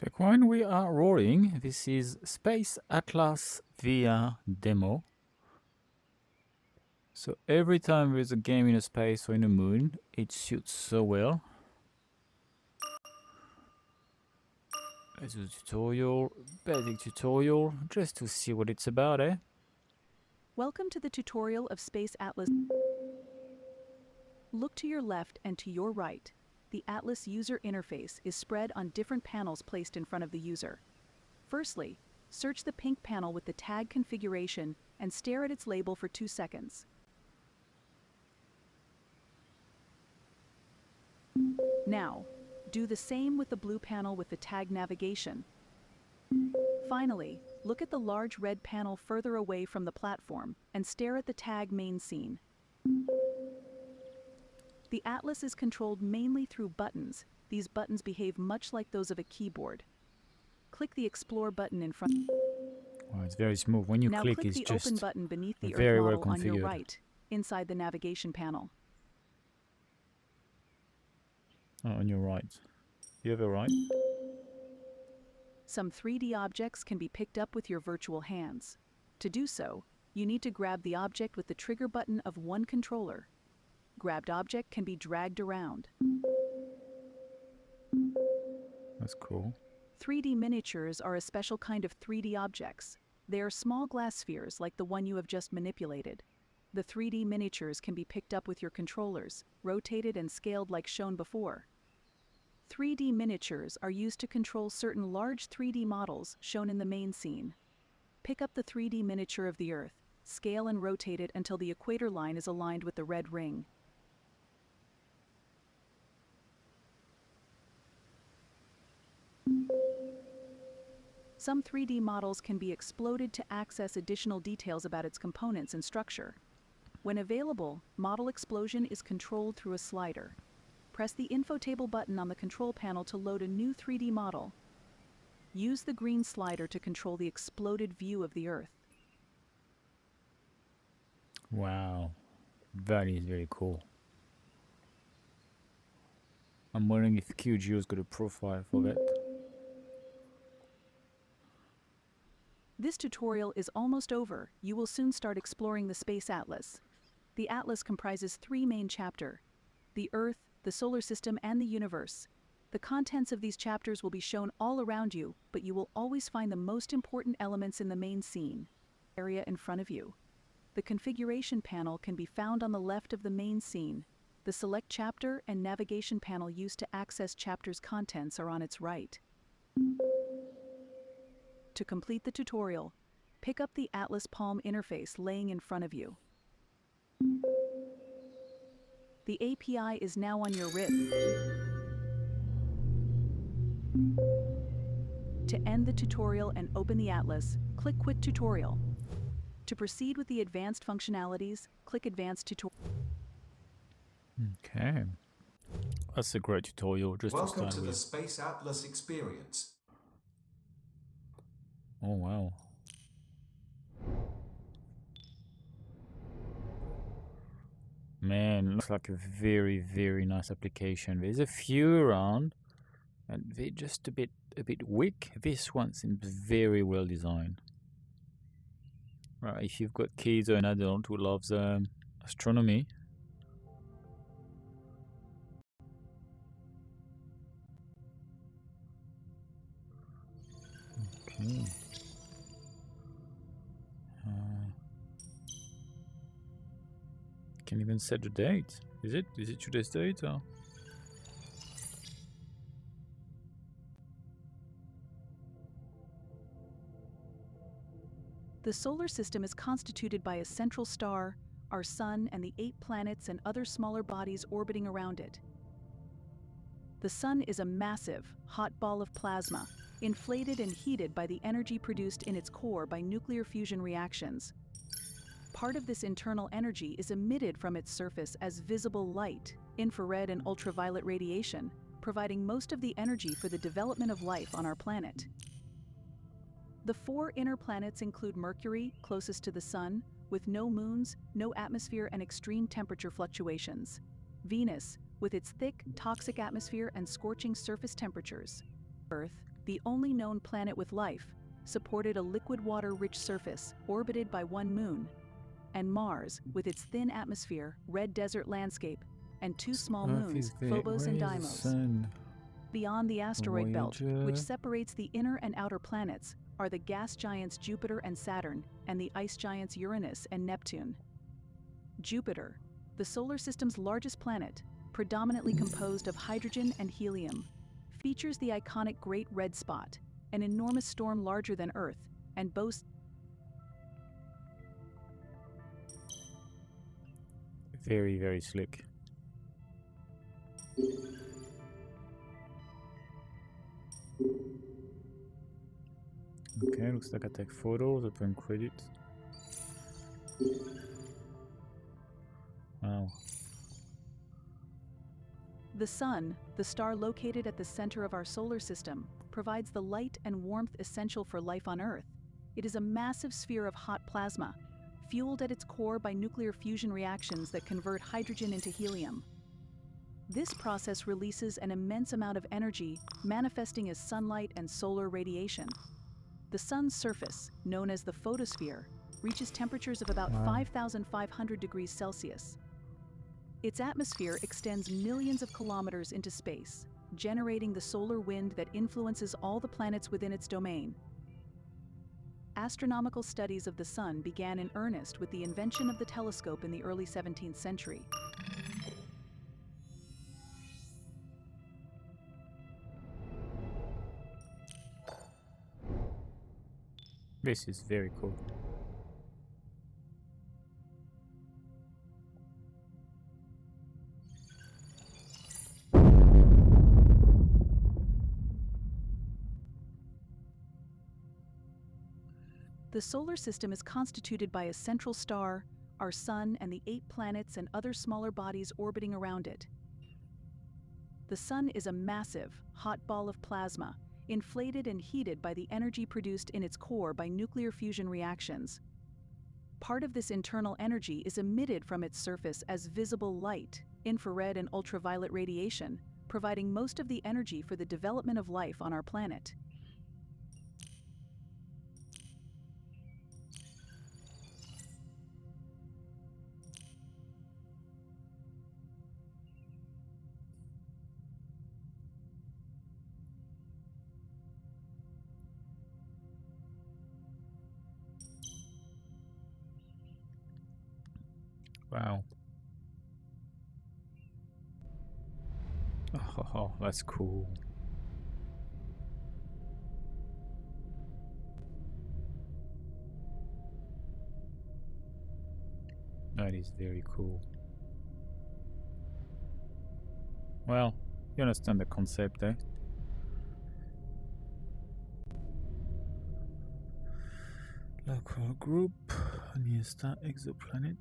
Like when we are rolling, this is Space Atlas VR demo. So every time there's a game in a space or in a moon, it suits so well. Let's do a tutorial, basic tutorial, just to see what it's about, eh? Welcome to the tutorial of Space Atlas. Look to your left and to your right. The Atlas user interface is spread on different panels placed in front of the user. Firstly, search the pink panel with the tag configuration and stare at its label for 2 seconds. Now, do the same with the blue panel with the tag navigation. Finally, look at the large red panel further away from the platform and stare at the tag main scene. The Atlas is controlled mainly through buttons. These buttons behave much like those of a keyboard. Click the Explore button in front. Wow, it's very smooth. When you Now click, click it's the just Open button beneath the Earth very well model on your configured. right, inside the navigation panel. Oh, on your right. You have a right? Some 3D objects can be picked up with your virtual hands. To do so, you need to grab the object with the trigger button of one controller. Grabbed object can be dragged around. That's cool. 3D miniatures are a special kind of 3D objects. They are small glass spheres like the one you have just manipulated. The 3D miniatures can be picked up with your controllers, rotated and scaled like shown before. 3D miniatures are used to control certain large 3D models shown in the main scene. Pick up the 3D miniature of the Earth, scale and rotate it until the equator line is aligned with the red ring. Some 3D models can be exploded to access additional details about its components and structure. When available, model explosion is controlled through a slider. Press the Info Table button on the control panel to load a new 3D model. Use the green slider to control the exploded view of the Earth. Wow, that is very cool. I'm wondering if QGO's got a profile for that. This tutorial is almost over. You will soon start exploring the Space Atlas. The Atlas comprises 3 main chapters: the Earth, the Solar System, and the Universe. The contents of these chapters will be shown all around you, but you will always find the most important elements in the main scene area in front of you. The configuration panel can be found on the left of the main scene. The Select Chapter and Navigation panel used to access chapter's contents are on its right. To complete the tutorial, pick up the Atlas Palm interface laying in front of you. The API is now on your wrist. To end the tutorial and open the Atlas, click Quit Tutorial. To proceed with the advanced functionalities, click Advanced Tutorial. Okay. That's a great tutorial just to Welcome start to the with. Space Atlas experience. Oh, wow. Man, looks like a very, very nice application. There's a few around, and they're just a bit weak. This one seems very well designed. Right, if you've got kids or an adult who loves astronomy, okay. Can even set the date. Is it today's date or? The solar system is constituted by a central star, our sun, and the 8 planets and other smaller bodies orbiting around it. The sun is a massive, hot ball of plasma, inflated and heated by the energy produced in its core by nuclear fusion reactions. Part of this internal energy is emitted from its surface as visible light, infrared and ultraviolet radiation, providing most of the energy for the development of life on our planet. The 4 inner planets include Mercury, closest to the Sun, with no moons, no atmosphere and extreme temperature fluctuations. Venus, with its thick, toxic atmosphere and scorching surface temperatures. Earth, the only known planet with life, supported a liquid water-rich surface orbited by one moon, and Mars, with its thin atmosphere, red desert landscape, and two small moons, Phobos and Deimos. Beyond the asteroid belt, which separates the inner and outer planets, are the gas giants Jupiter and Saturn, and the ice giants Uranus and Neptune. Jupiter, the solar system's largest planet, predominantly composed of hydrogen and helium, features the iconic Great Red Spot, an enormous storm larger than Earth, and boasts very, very slick. Okay, looks like I take photos, open credit. Wow. The Sun, the star located at the center of our solar system, provides the light and warmth essential for life on Earth. It is a massive sphere of hot plasma, fueled at its core by nuclear fusion reactions that convert hydrogen into helium. This process releases an immense amount of energy, manifesting as sunlight and solar radiation. The Sun's surface, known as the photosphere, reaches temperatures of about 5,500 degrees Celsius. Its atmosphere extends millions of kilometers into space, generating the solar wind that influences all the planets within its domain. Astronomical studies of the Sun began in earnest with the invention of the telescope in the early 17th century. This is very cool. The solar system is constituted by a central star, our Sun, and the 8 planets and other smaller bodies orbiting around it. The Sun is a massive, hot ball of plasma, inflated and heated by the energy produced in its core by nuclear fusion reactions. Part of this internal energy is emitted from its surface as visible light, infrared and ultraviolet radiation, providing most of the energy for the development of life on our planet. Wow. Oh, that's cool. That is very cool. Well, you understand the concept, eh? Local group, near star exoplanet.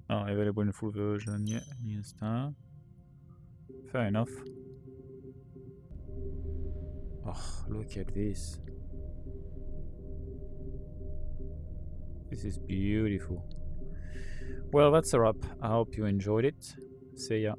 Oh, available in full version, yeah, near star. Fair enough. Oh, look at this. This is beautiful. Well, that's a wrap. I hope you enjoyed it. See ya.